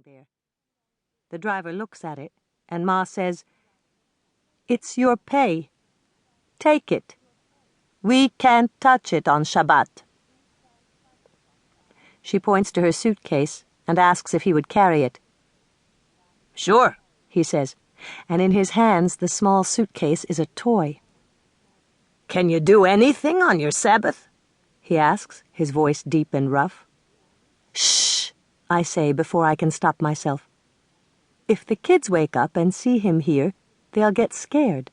there. The driver looks at it, and Ma says, "It's your pay. Take it. We can't touch it on Shabbat." She points to her suitcase and asks if he would carry it. "Sure," he says, and in his hands the small suitcase is a toy. "Can you do anything on your Sabbath?" he asks, his voice deep and rough. "Shh," I say before I can stop myself. If the kids wake up and see him here, they'll get scared.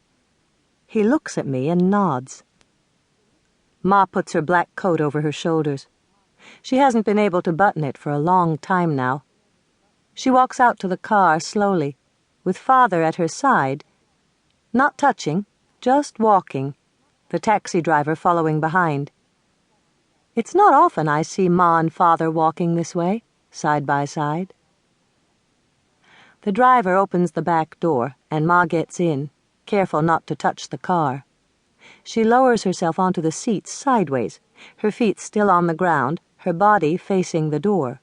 He looks at me and nods. Ma puts her black coat over her shoulders. She hasn't been able to button it for a long time now. She walks out to the car slowly, with Father at her side, not touching, just walking, the taxi driver following behind. It's not often I see Ma and Father walking this way, side by side. The driver opens the back door, and Ma gets in, careful not to touch the car. She lowers herself onto the seat sideways, her feet still on the ground, her body facing the door.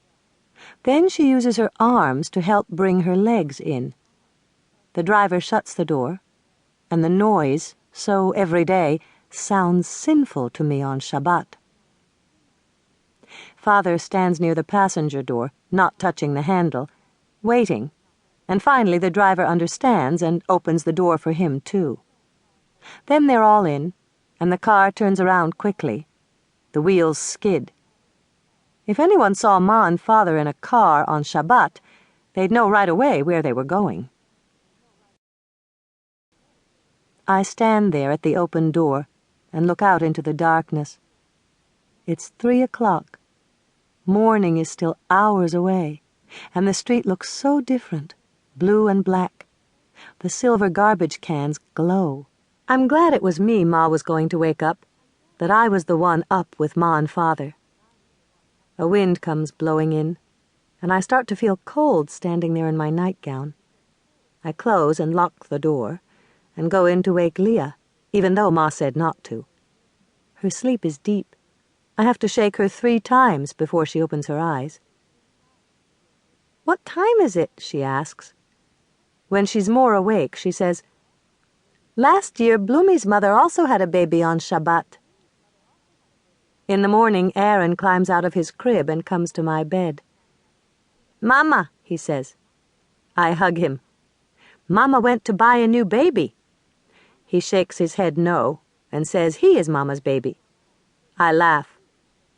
Then she uses her arms to help bring her legs in. The driver shuts the door, and the noise, so every day, sounds sinful to me on Shabbat. Father stands near the passenger door, not touching the handle, waiting, and finally the driver understands and opens the door for him too. Then they're all in, and the car turns around quickly. The wheels skid. If anyone saw Ma and Father in a car on Shabbat, they'd know right away where they were going. I stand there at the open door and look out into the darkness. It's 3 o'clock. Morning is still hours away, and the street looks so different, blue and black. The silver garbage cans glow. I'm glad it was me Ma was going to wake up, that I was the one up with Ma and Father. A wind comes blowing in, and I start to feel cold standing there in my nightgown. I close and lock the door, and go in to wake Leah, even though Ma said not to. Her sleep is deep. I have to shake her 3 times before she opens her eyes. "What time is it?" she asks. When she's more awake, she says, "Last year, Bloomy's mother also had a baby on Shabbat." In the morning, Aaron climbs out of his crib and comes to my bed. "Mama," he says. I hug him. "Mama went to buy a new baby." He shakes his head no and says he is Mama's baby. I laugh.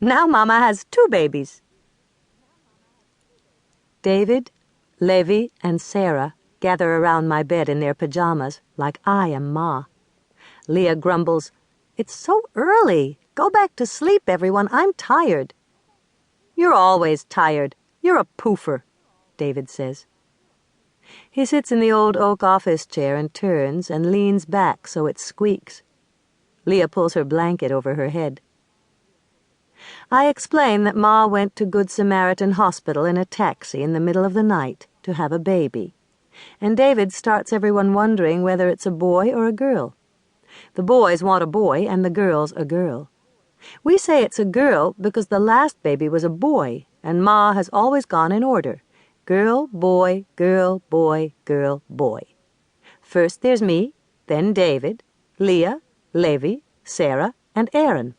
"Now Mama has 2 babies." David, Levi, and Sarah gather around my bed in their pajamas like I am Ma. Leah grumbles, "It's so early. Go back to sleep, everyone. I'm tired." "You're always tired. You're a poofer," David says. He sits in the old oak office chair and turns and leans back so it squeaks. Leah pulls her blanket over her head. I explain that Ma went to Good Samaritan Hospital in a taxi in the middle of the night to have a baby, and David starts everyone wondering whether it's a boy or a girl. The boys want a boy and the girls a girl. We say it's a girl because the last baby was a boy, and Ma has always gone in order. Girl, boy, girl, boy, girl, boy. First there's me, then David, Leah, Levi, Sarah, and Aaron.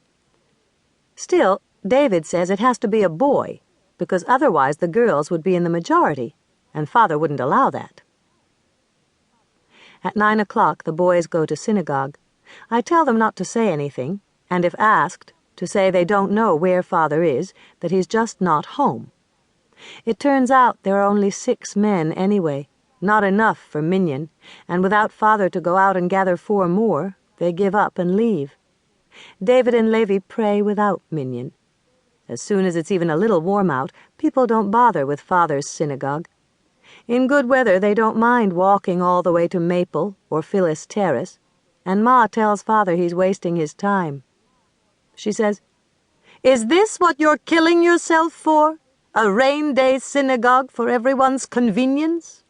Still, David says it has to be a boy, because otherwise the girls would be in the majority, and Father wouldn't allow that. At 9 o'clock, the boys go to synagogue. I tell them not to say anything, and if asked, to say they don't know where Father is, that he's just not home. It turns out there are only 6 men anyway, not enough for Minyan, and without Father to go out and gather 4 more, they give up and leave. David and Levi pray without Minyan. As soon as it's even a little warm out, people don't bother with Father's synagogue. In good weather, they don't mind walking all the way to Maple or Phyllis Terrace, and Ma tells Father he's wasting his time. She says, "Is this what you're killing yourself for? A rain-day synagogue for everyone's convenience?"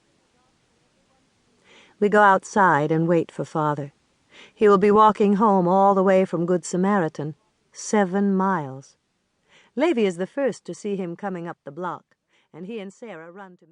We go outside and wait for Father. He will be walking home all the way from Good Samaritan, 7 miles. Levi is the first to see him coming up the block, and he and Sarah run to meet him.